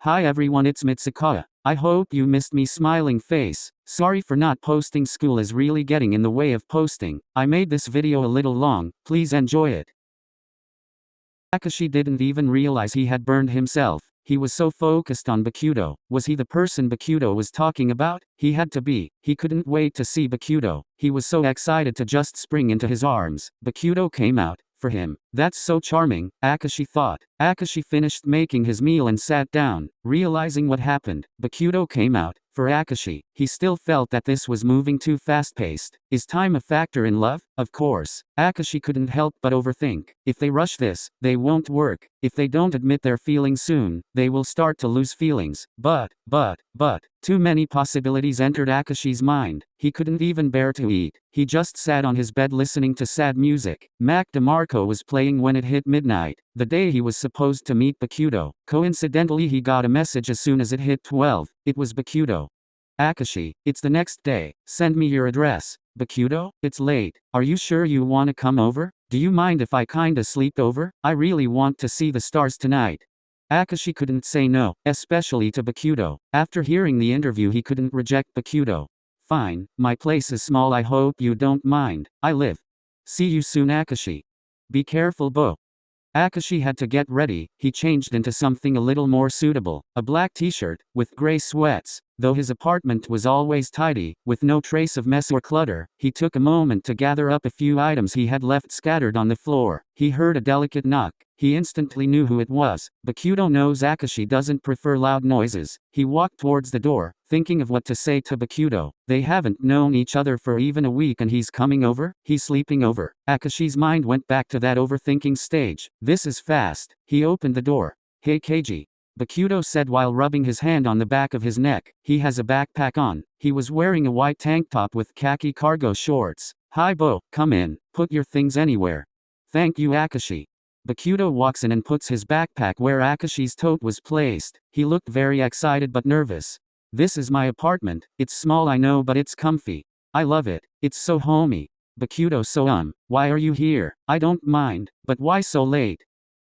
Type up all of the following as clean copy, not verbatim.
Hi everyone, it's Mitsuka. I hope you missed me smiling face. Sorry for not posting, school is really getting in the way of posting. I made this video a little long, please enjoy it. Akaashi didn't even realize he had burned himself. He was so focused on Bokuto. Was he the person Bokuto was talking about? He had to be. He couldn't wait to see Bokuto. He was so excited to just spring into his arms. Bokuto came out. For him. That's so charming, Akaashi thought. Akaashi finished making his meal and sat down, realizing what happened. Bokuto came out. For Akaashi, he still felt that this was moving too fast-paced. Is time a factor in love? Of course. Akaashi couldn't help but overthink. If they rush this, they won't work. If they don't admit their feelings soon, they will start to lose feelings. But, too many possibilities entered Akaashi's mind. He couldn't even bear to eat. He just sat on his bed listening to sad music. Mac DeMarco was playing when it hit midnight. The day he was supposed to meet Bokuto. Coincidentally, he got a message as soon as it hit 12. It was Bokuto. Akaashi, it's the next day. Send me your address. Bokuto, it's late. Are you sure you wanna come over? Do you mind if I kinda sleep over? I really want to see the stars tonight. Akaashi couldn't say no, especially to Bokuto. After hearing the interview, he couldn't reject Bokuto. Fine, my place is small, I hope you don't mind. I live. See you soon, Akaashi. Be careful, Bo. Akaashi had to get ready. He changed into something a little more suitable, a black t-shirt, with gray sweats. Though his apartment was always tidy, with no trace of mess or clutter, he took a moment to gather up a few items he had left scattered on the floor. He heard a delicate knock. He instantly knew who it was. Bokuto knows Akaashi doesn't prefer loud noises. He walked towards the door, thinking of what to say to Bokuto. They haven't known each other for even a week and he's coming over? He's sleeping over. Akaashi's mind went back to that overthinking stage. This is fast. He opened the door. Hey Keiji. Bokuto said while rubbing his hand on the back of his neck. He has a backpack on. He was wearing a white tank top with khaki cargo shorts. Hi Bo, come in. Put your things anywhere. Thank you Akaashi. Bokuto walks in and puts his backpack where Akaashi's tote was placed. He looked very excited but nervous. This is my apartment. It's small I know but it's comfy. I love it. It's so homey. Bokuto so why are you here? I don't mind, but why so late?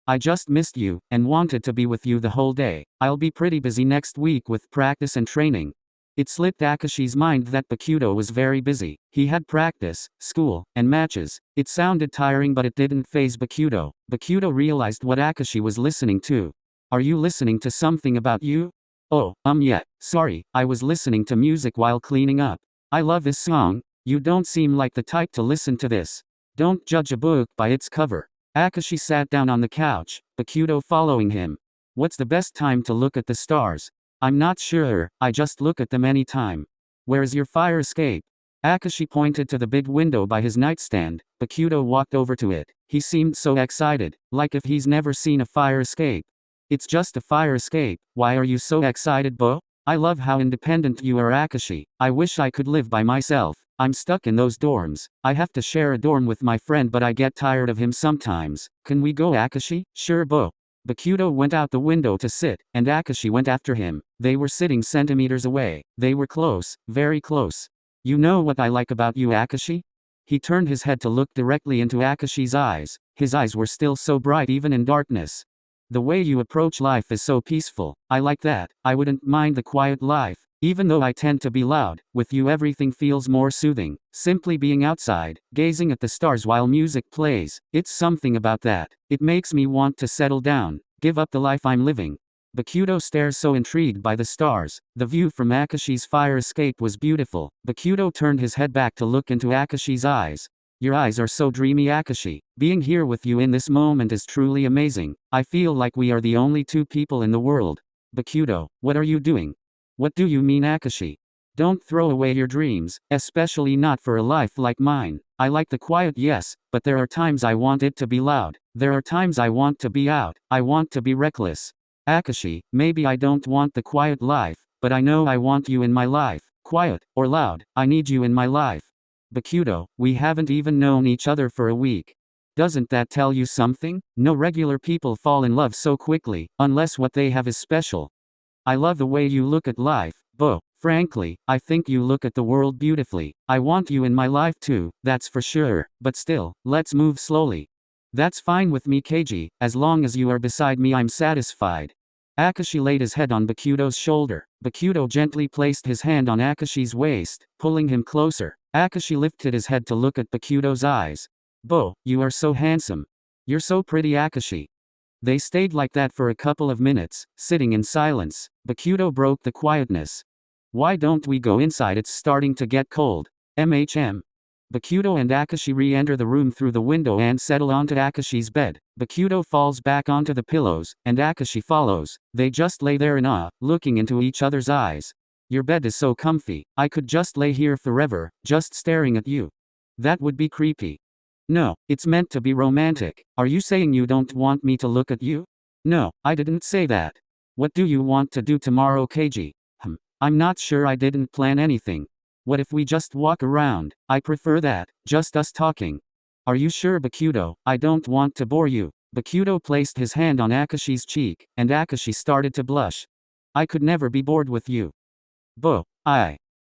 I just missed you, and wanted to be with you the whole day. I'll be pretty busy next week with practice and training. It slipped Akaashi's mind that Bokuto was very busy. He had practice, school, and matches. It sounded tiring but it didn't faze Bokuto. Bokuto realized what Akaashi was listening to. Are you listening to something about you? Oh, yeah, sorry, I was listening to music while cleaning up. I love this song. You don't seem like the type to listen to this. Don't judge a book by its cover. Akaashi sat down on the couch, Bokuto following him. What's the best time to look at the stars? I'm not sure, I just look at them anytime. Where's your fire escape? Akaashi pointed to the big window by his nightstand. Bokuto walked over to it. He seemed so excited, like if he's never seen a fire escape. It's just a fire escape. Why are you so excited, Bo? I love how independent you are, Akaashi. I wish I could live by myself. I'm stuck in those dorms. I have to share a dorm with my friend but I get tired of him sometimes. Can we go, Akaashi? Sure, Bo. Bokuto went out the window to sit, and Akaashi went after him. They were sitting centimeters away. They were close, very close. You know what I like about you, Akaashi? He turned his head to look directly into Akaashi's eyes. His eyes were still so bright even in darkness. The way you approach life is so peaceful. I like that. I wouldn't mind the quiet life. Even though I tend to be loud, with you everything feels more soothing. Simply being outside, gazing at the stars while music plays, it's something about that. It makes me want to settle down, give up the life I'm living. Bokuto stares so intrigued by the stars. The view from Akaashi's fire escape was beautiful. Bokuto turned his head back to look into Akaashi's eyes. Your eyes are so dreamy, Akaashi. Being here with you in this moment is truly amazing. I feel like we are the only two people in the world. Bokuto, what are you doing? What do you mean, Akaashi? Don't throw away your dreams, especially not for a life like mine. I like the quiet, yes, but there are times I want it to be loud. There are times I want to be out. I want to be reckless. Akaashi, maybe I don't want the quiet life, but I know I want you in my life. Quiet, or loud, I need you in my life. Bokuto, we haven't even known each other for a week. Doesn't that tell you something? No regular people fall in love so quickly, unless what they have is special. I love the way you look at life, Bo. Frankly, I think you look at the world beautifully. I want you in my life too, that's for sure. But still, let's move slowly. That's fine with me, Keiji. As long as you are beside me, I'm satisfied. Akaashi laid his head on Bokuto's shoulder. Bokuto gently placed his hand on Akaashi's waist, pulling him closer. Akaashi lifted his head to look at Bokuto's eyes. You are so handsome. You're so pretty, Akaashi. They stayed like that for a couple of minutes, sitting in silence. Bokuto broke the quietness. Why don't we go inside? It's starting to get cold. Bokuto and Akaashi re-enter the room through the window and settle onto Akaashi's bed. Bokuto falls back onto the pillows, and Akaashi follows. They just lay there in awe, looking into each other's eyes. Your bed is so comfy. I could just lay here forever, just staring at you. That would be creepy. No, it's meant to be romantic. Are you saying you don't want me to look at you? No, I didn't say that. What do you want to do tomorrow, Keiji? I'm not sure. I didn't plan anything. What if we just walk around? I prefer that, just us talking. Are you sure, Bokuto? I don't want to bore you. Bokuto placed his hand on Akaashi's cheek, and Akaashi started to blush. I could never be bored with you.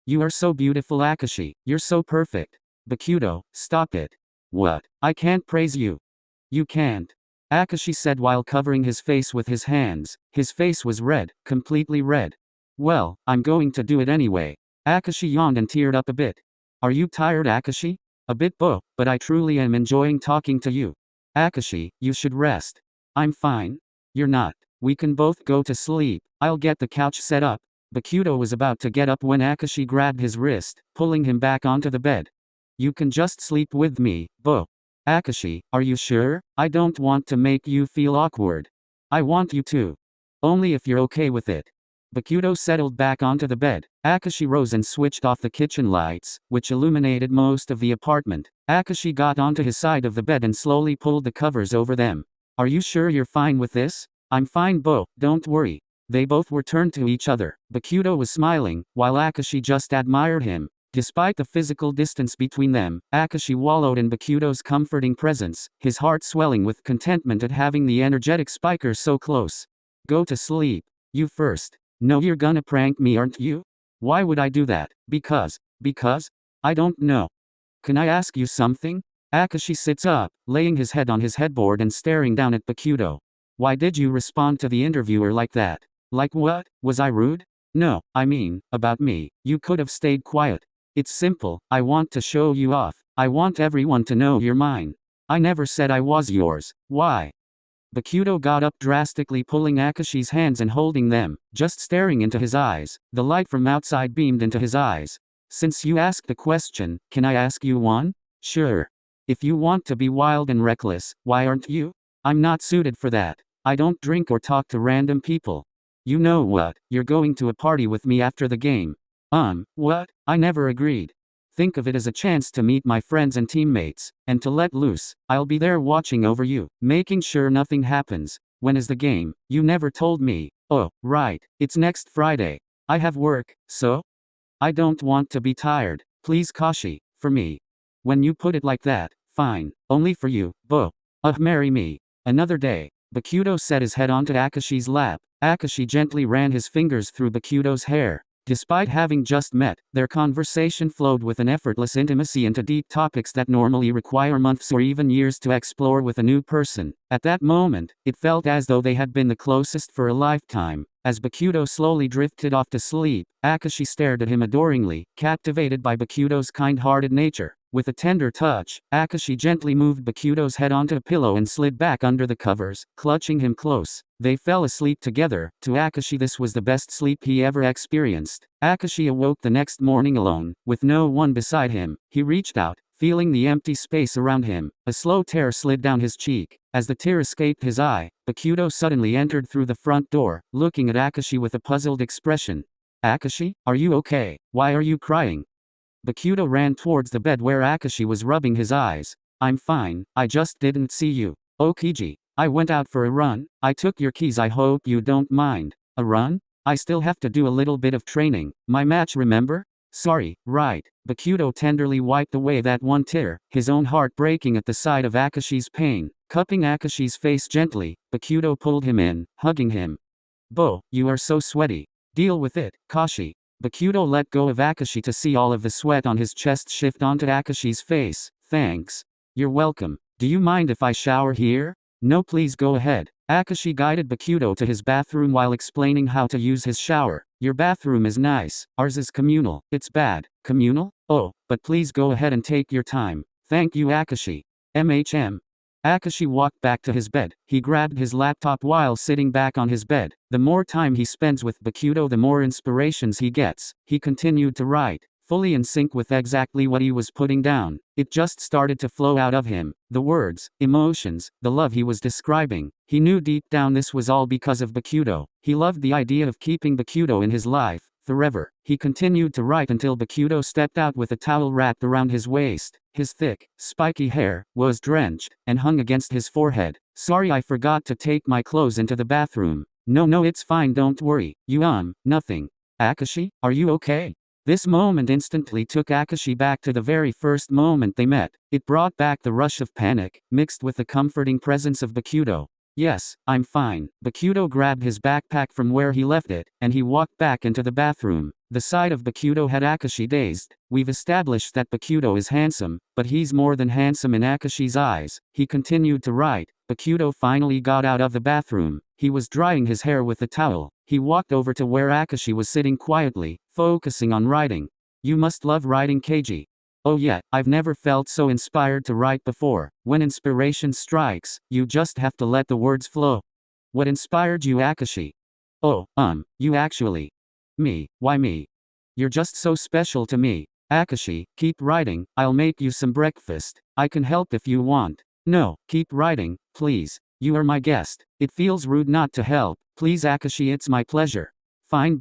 You are so beautiful, Akaashi. You're so perfect. Bokuto, stop it. What? I can't praise you. You can't. Akaashi said while covering his face with his hands. His face was red, completely red. Well, I'm going to do it anyway. Akaashi yawned and teared up a bit. Are you tired, Akaashi? A bit, but I truly am enjoying talking to you. Akaashi, you should rest. I'm fine. You're not. We can both go to sleep. I'll get the couch set up. Bokuto was about to get up when Akaashi grabbed his wrist, pulling him back onto the bed. You can just sleep with me, Akaashi, are you sure? I don't want to make you feel awkward. I want you to. Only if you're okay with it. Bokuto settled back onto the bed. Akaashi rose and switched off the kitchen lights, which illuminated most of the apartment. Akaashi got onto his side of the bed and slowly pulled the covers over them. Are you sure you're fine with this? I'm fine, don't worry. They both were turned to each other. Bokuto was smiling, while Akaashi just admired him. Despite the physical distance between them, Akaashi wallowed in Bokuto's comforting presence, his heart swelling with contentment at having the energetic spiker so close. Go to sleep. You first. No, you're gonna prank me, aren't you? Why would I do that? Because? I don't know. Can I ask you something? Akaashi sits up, laying his head on his headboard and staring down at Bokuto. Why did you respond to the interviewer like that? Like what? Was I rude? No, I mean, about me. You could have stayed quiet. It's simple. I want to show you off. I want everyone to know you're mine. I never said I was yours. Why? Bokuto got up drastically, pulling Akaashi's hands and holding them, just staring into his eyes. The light from outside beamed into his eyes. Since you asked a question, can I ask you one? Sure. If you want to be wild and reckless, why aren't you? I'm not suited for that. I don't drink or talk to random people. You know what? You're going to a party with me after the game. What? I never agreed. Think of it as a chance to meet my friends and teammates, and to let loose. I'll be there watching over you, making sure nothing happens. When is the game? You never told me. Oh, right. It's next Friday. I have work, so? I don't want to be tired. Please, Kashi, for me. When you put it like that, fine. Only for you, marry me. Another day. Bokuto set his head onto Akaashi's lap. Akaashi gently ran his fingers through Bokuto's hair. Despite having just met, their conversation flowed with an effortless intimacy into deep topics that normally require months or even years to explore with a new person. At that moment, it felt as though they had been the closest for a lifetime. As Bokuto slowly drifted off to sleep, Akaashi stared at him adoringly, captivated by Bokuto's kind-hearted nature. With a tender touch, Akaashi gently moved Bokuto's head onto a pillow and slid back under the covers, clutching him close. They fell asleep together. To Akaashi, this was the best sleep he ever experienced. Akaashi awoke the next morning alone, with no one beside him. He reached out, feeling the empty space around him. A slow tear slid down his cheek. As the tear escaped his eye, Bokuto suddenly entered through the front door, looking at Akaashi with a puzzled expression. Akaashi, are you okay? Why are you crying? Bokuto ran towards the bed where Akaashi was rubbing his eyes. I'm fine, I just didn't see you. Oh Keiji, I went out for a run. I took your keys, I hope you don't mind. A run? I still have to do a little bit of training. My match, remember? Sorry, right. Bokuto tenderly wiped away that one tear, his own heart breaking at the sight of Akaashi's pain. Cupping Akaashi's face gently, Bokuto pulled him in, hugging him. You are so sweaty. Deal with it, Kashi. Bokuto let go of Akaashi to see all of the sweat on his chest shift onto Akaashi's face. Thanks. You're welcome. Do you mind if I shower here? No, please go ahead. Akaashi guided Bokuto to his bathroom while explaining how to use his shower. Your bathroom is nice, ours is communal. It's bad. Communal? Oh, but please go ahead and take your time. Thank you, Akaashi. Akaashi walked back to his bed. He grabbed his laptop while sitting back on his bed. The more time he spends with Bokuto, the more inspirations he gets. He continued to write, fully in sync with exactly what he was putting down. It just started to flow out of him. The words, emotions, the love he was describing. He knew deep down this was all because of Bokuto. He loved the idea of keeping Bokuto in his life forever. He continued to write until Bokuto stepped out with a towel wrapped around his waist. His thick, spiky hair was drenched and hung against his forehead. Sorry, I forgot to take my clothes into the bathroom. No, it's fine, don't worry. Nothing. Akaashi, are you okay? This moment instantly took Akaashi back to the very first moment they met. It brought back the rush of panic, mixed with the comforting presence of Bokuto. Yes, I'm fine. Bokuto grabbed his backpack from where he left it, and he walked back into the bathroom. The sight of Bokuto had Akaashi dazed. We've established that Bokuto is handsome, but he's more than handsome in Akaashi's eyes. He continued to write. Bokuto finally got out of the bathroom. He was drying his hair with a towel. He walked over to where Akaashi was sitting quietly, focusing on writing. You must love writing, Keiji. Oh yeah, I've never felt so inspired to write before. When inspiration strikes, you just have to let the words flow. What inspired you, Akaashi? Oh, you actually. Me, why me? You're just so special to me. Akaashi, keep writing, I'll make you some breakfast. I can help if you want. No, keep writing, please. You are my guest. It feels rude not to help. Please, Akaashi, it's my pleasure. Fine,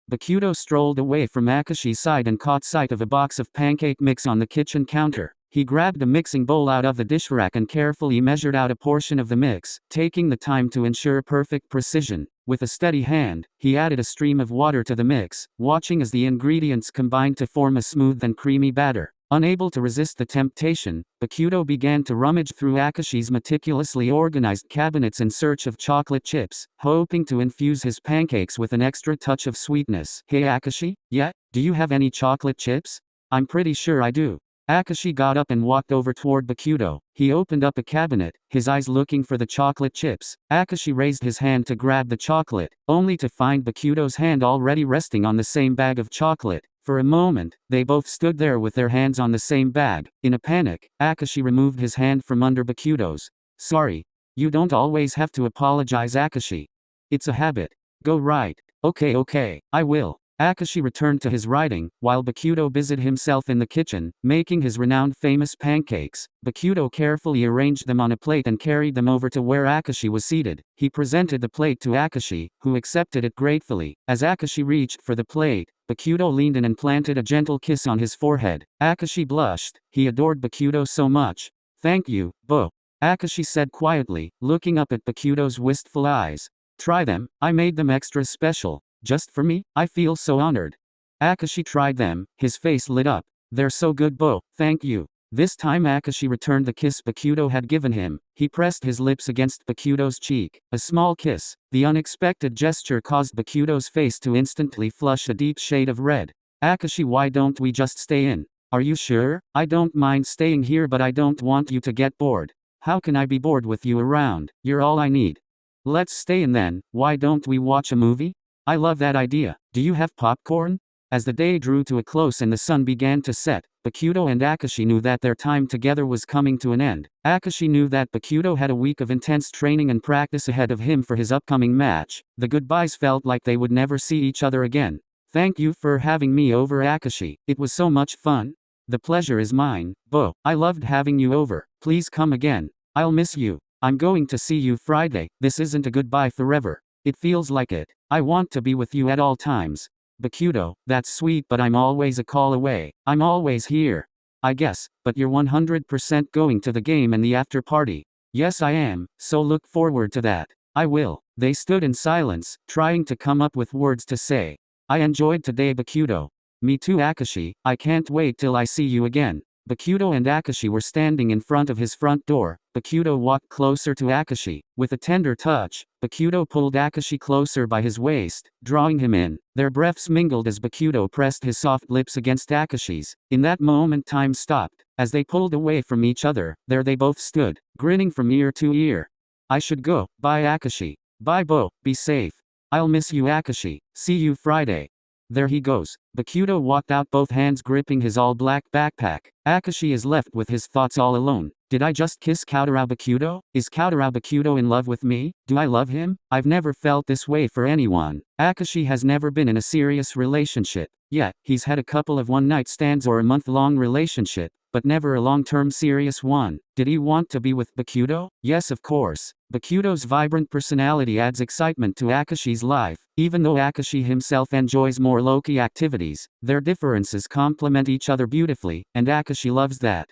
Bokuto strolled away from Akaashi's side and caught sight of a box of pancake mix on the kitchen counter. He grabbed a mixing bowl out of the dish rack and carefully measured out a portion of the mix, taking the time to ensure perfect precision. With a steady hand, he added a stream of water to the mix, watching as the ingredients combined to form a smooth and creamy batter. Unable to resist the temptation, Bokuto began to rummage through Akaashi's meticulously organized cabinets in search of chocolate chips, hoping to infuse his pancakes with an extra touch of sweetness. Hey Akaashi, yeah? Do you have any chocolate chips? I'm pretty sure I do. Akaashi got up and walked over toward Bokuto. He opened up a cabinet, his eyes looking for the chocolate chips. Akaashi raised his hand to grab the chocolate, only to find Bokuto's hand already resting on the same bag of chocolate. For a moment, they both stood there with their hands on the same bag. In a panic, Akaashi removed his hand from under Bokuto's. Sorry. You don't always have to apologize, Akaashi. It's a habit. Go right. Okay, I will. Akaashi returned to his writing, while Bokuto busied himself in the kitchen, making his renowned famous pancakes. Bokuto carefully arranged them on a plate and carried them over to where Akaashi was seated. He presented the plate to Akaashi, who accepted it gratefully. As Akaashi reached for the plate, Bokuto leaned in and planted a gentle kiss on his forehead. Akaashi blushed. He adored Bokuto so much. Thank you, Bo. Akaashi said quietly, looking up at Bokuto's wistful eyes. Try them, I made them extra special. Just for me? I feel so honored. Akaashi tried them, his face lit up. They're so good, Bo, thank you. This time Akaashi returned the kiss Bokuto had given him. He pressed his lips against Bokuto's cheek. A small kiss. The unexpected gesture caused Bokuto's face to instantly flush a deep shade of red. Akaashi, why don't we just stay in? Are you sure? I don't mind staying here, but I don't want you to get bored. How can I be bored with you around? You're all I need. Let's stay in then. Why don't we watch a movie? I love that idea. Do you have popcorn? As the day drew to a close and the sun began to set, Bokuto and Akaashi knew that their time together was coming to an end. Akaashi knew that Bokuto had a week of intense training and practice ahead of him for his upcoming match. The goodbyes felt like they would never see each other again. Thank you for having me over, Akaashi. It was so much fun. The pleasure is mine, Bo. I loved having you over. Please come again. I'll miss you. I'm going to see you Friday. This isn't a goodbye forever. It feels like it. I want to be with you at all times. Bokuto, that's sweet, but I'm always a call away. I'm always here. I guess, but you're 100% going to the game and the after party. Yes, I am, so look forward to that. I will. They stood in silence, trying to come up with words to say. I enjoyed today, Bokuto. Me too, Akaashi. I can't wait till I see you again. Bokuto and Akaashi were standing in front of his front door. Bokuto walked closer to Akaashi. With a tender touch, Bokuto pulled Akaashi closer by his waist, drawing him in. Their breaths mingled as Bokuto pressed his soft lips against Akaashi's. In that moment time stopped. As they pulled away from each other, there they both stood, grinning from ear to ear. I should go. Bye Akaashi. Bye Bo, be safe. I'll miss you Akaashi. See you Friday. There he goes. Bokuto walked out, both hands gripping his all-black backpack. Akaashi is left with his thoughts all alone. Did I just kiss 𝓸𝓹𝓮𝓷 Bokuto? Is 𝓸𝓹𝓮𝓷 Bokuto in love with me? Do I love him? I've never felt this way for anyone. Akaashi has never been in a serious relationship. Yeah, he's had a couple of one-night stands or a month-long relationship, but never a long-term serious one. Did he want to be with Bokuto? Yes, of course. Bokuto's vibrant personality adds excitement to Akaashi's life. Even though Akaashi himself enjoys more low-key activities, their differences complement each other beautifully, and Akaashi loves that.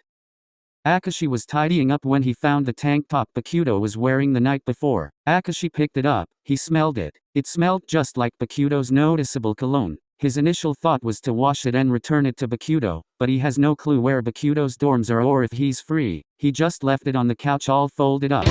Akaashi was tidying up when he found the tank top Bokuto was wearing the night before. Akaashi picked it up. He smelled it. It smelled just like Bokuto's noticeable cologne. His initial thought was to wash it and return it to Bokuto, but he has no clue where Bokuto's dorms are or if he's free. He just left it on the couch all folded up.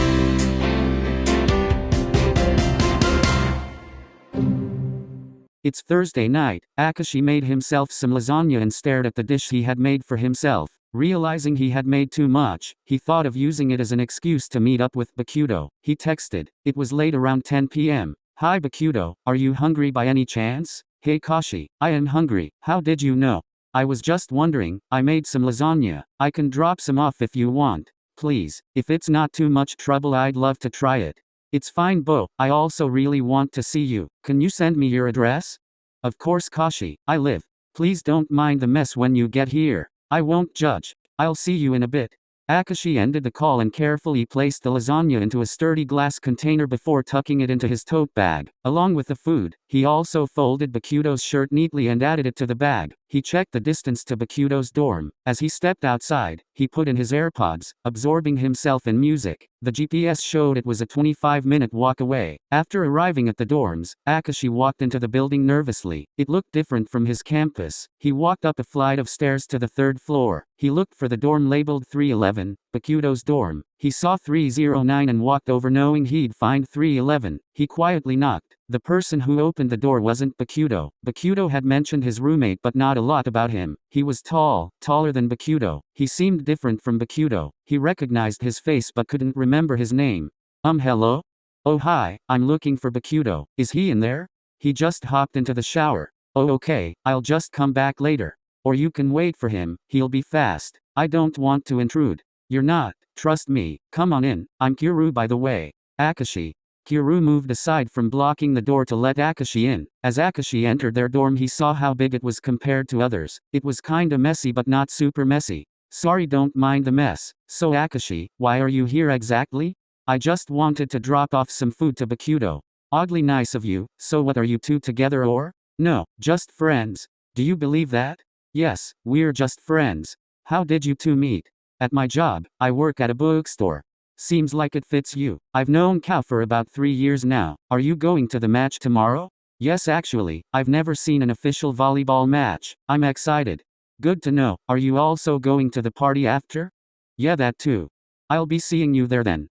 It's Thursday night. Akaashi made himself some lasagna and stared at the dish he had made for himself. Realizing he had made too much, he thought of using it as an excuse to meet up with Bokuto. He texted. It was late, around 10 p.m. Hi Bokuto, are you hungry by any chance? Hey Akaashi, I am hungry. How did you know? I was just wondering. I made some lasagna. I can drop some off if you want. Please, if it's not too much trouble, I'd love to try it. It's fine Bo, I also really want to see you. Can you send me your address? Of course Akaashi, I live. Please don't mind the mess when you get here. I won't judge. I'll see you in a bit. Akaashi ended the call and carefully placed the lasagna into a sturdy glass container before tucking it into his tote bag. Along with the food, he also folded Bokuto's shirt neatly and added it to the bag. He checked the distance to Bokuto's dorm. As he stepped outside, he put in his AirPods, absorbing himself in music. The GPS showed it was a 25-minute walk away. After arriving at the dorms, Akaashi walked into the building nervously. It looked different from his campus. He walked up a flight of stairs to the third floor. He looked for the dorm labeled 311, Bokuto's dorm. He saw 309 and walked over knowing he'd find 311. He quietly knocked. The person who opened the door wasn't Bokuto. Bokuto had mentioned his roommate but not a lot about him. He was tall, taller than Bokuto. He seemed different from Bokuto. He recognized his face but couldn't remember his name. Hello? Oh hi, I'm looking for Bokuto. Is he in there? He just hopped into the shower. Oh okay, I'll just come back later. Or you can wait for him, he'll be fast. I don't want to intrude. You're not, trust me. Come on in, I'm 𝓸𝓹𝓮𝓷 by the way. Akaashi. 𝓸𝓹𝓮𝓷 moved aside from blocking the door to let Akaashi in. As Akaashi entered their dorm, he saw how big it was compared to others. It was kinda messy but not super messy. Sorry, don't mind the mess. So Akaashi, why are you here exactly? I just wanted to drop off some food to Bokuto. Oddly nice of you. So what, are you two together or? No, just friends. Do you believe that? Yes, we're just friends. How did you two meet? At my job. I work at a bookstore. Seems like it fits you. I've known Kao for about 3 years now. Are you going to the match tomorrow? Yes actually, I've never seen an official volleyball match. I'm excited. Good to know. Are you also going to the party after? Yeah, that too. I'll be seeing you there then.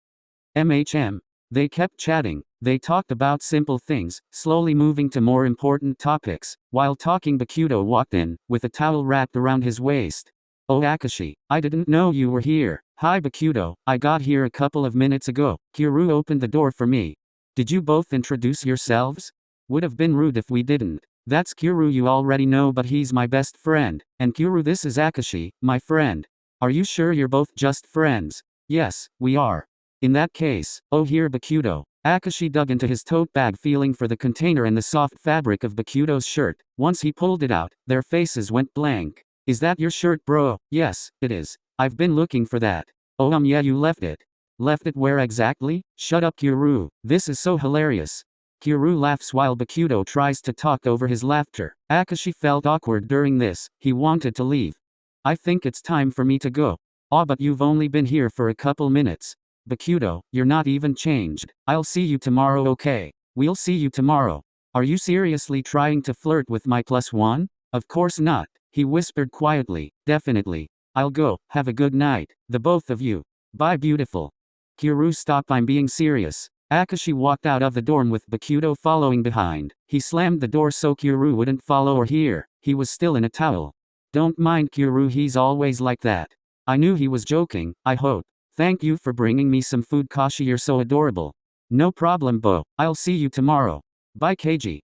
They kept chatting. They talked about simple things, slowly moving to more important topics. While talking, Bokuto walked in, with a towel wrapped around his waist. Oh Akaashi, I didn't know you were here. Hi Bokuto, I got here a couple of minutes ago. 𝓸𝓹𝓮𝓷 opened the door for me. Did you both introduce yourselves? Would have been rude if we didn't. That's 𝓸𝓹𝓮𝓷 you already know, but he's my best friend. And 𝓸𝓹𝓮𝓷, this is Akaashi, my friend. Are you sure you're both just friends? Yes, we are. In that case, oh here Bokuto. Akaashi dug into his tote bag feeling for the container and the soft fabric of Bokuto's shirt. Once he pulled it out, their faces went blank. Is that your shirt bro? Yes, it is. I've been looking for that. Oh yeah, you left it. Left it where exactly? Shut up 𝓸𝓹𝓮𝓷. This is so hilarious. 𝓸𝓹𝓮𝓷 laughs while Bokuto tries to talk over his laughter. Akaashi felt awkward during this. He wanted to leave. I think it's time for me to go. Oh but you've only been here for a couple minutes. Bokuto, you're not even changed. I'll see you tomorrow okay? We'll see you tomorrow. Are you seriously trying to flirt with my +1? Of course not. He whispered quietly. Definitely. I'll go. Have a good night. The both of you. Bye beautiful. 𝓸𝓹𝓮𝓷, stop, I'm being serious. Akaashi walked out of the dorm with Bokuto following behind. He slammed the door so 𝓸𝓹𝓮𝓷 wouldn't follow or hear. He was still in a towel. Don't mind 𝓸𝓹𝓮𝓷, he's always like that. I knew he was joking, I hope. Thank you for bringing me some food, Kashi, you're so adorable. No problem, Bo. I'll see you tomorrow. Bye, Keiji.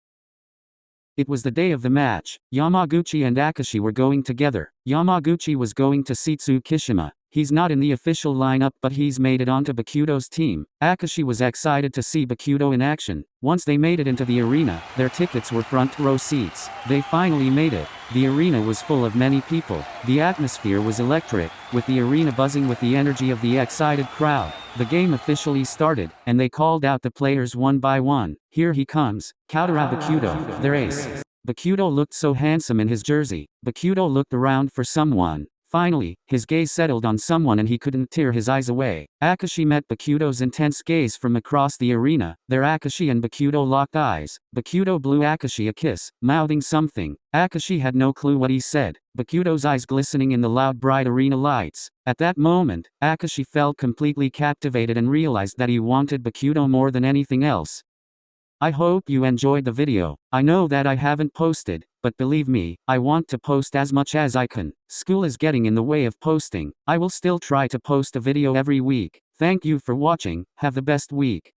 It was the day of the match. Yamaguchi and Akaashi were going together. Yamaguchi was going to Setsu Kishima. He's not in the official lineup, but he's made it onto Bokuto's team. Akaashi was excited to see Bokuto in action. Once they made it into the arena, their tickets were front row seats. They finally made it. The arena was full of many people. The atmosphere was electric, with the arena buzzing with the energy of the excited crowd. The game officially started, and they called out the players one by one. Here he comes, Kautara Bokuto, their ace. Bokuto looked so handsome in his jersey. Bokuto looked around for someone. Finally, his gaze settled on someone and he couldn't tear his eyes away. Akaashi met Bokuto's intense gaze from across the arena. There Akaashi and Bokuto locked eyes. Bokuto blew Akaashi a kiss, mouthing something. Akaashi had no clue what he said. Bokuto's eyes glistening in the loud bright arena lights. At that moment, Akaashi felt completely captivated and realized that he wanted Bokuto more than anything else. I hope you enjoyed the video. I know that I haven't posted, but believe me, I want to post as much as I can. School is getting in the way of posting. I will still try to post a video every week. Thank you for watching. Have the best week.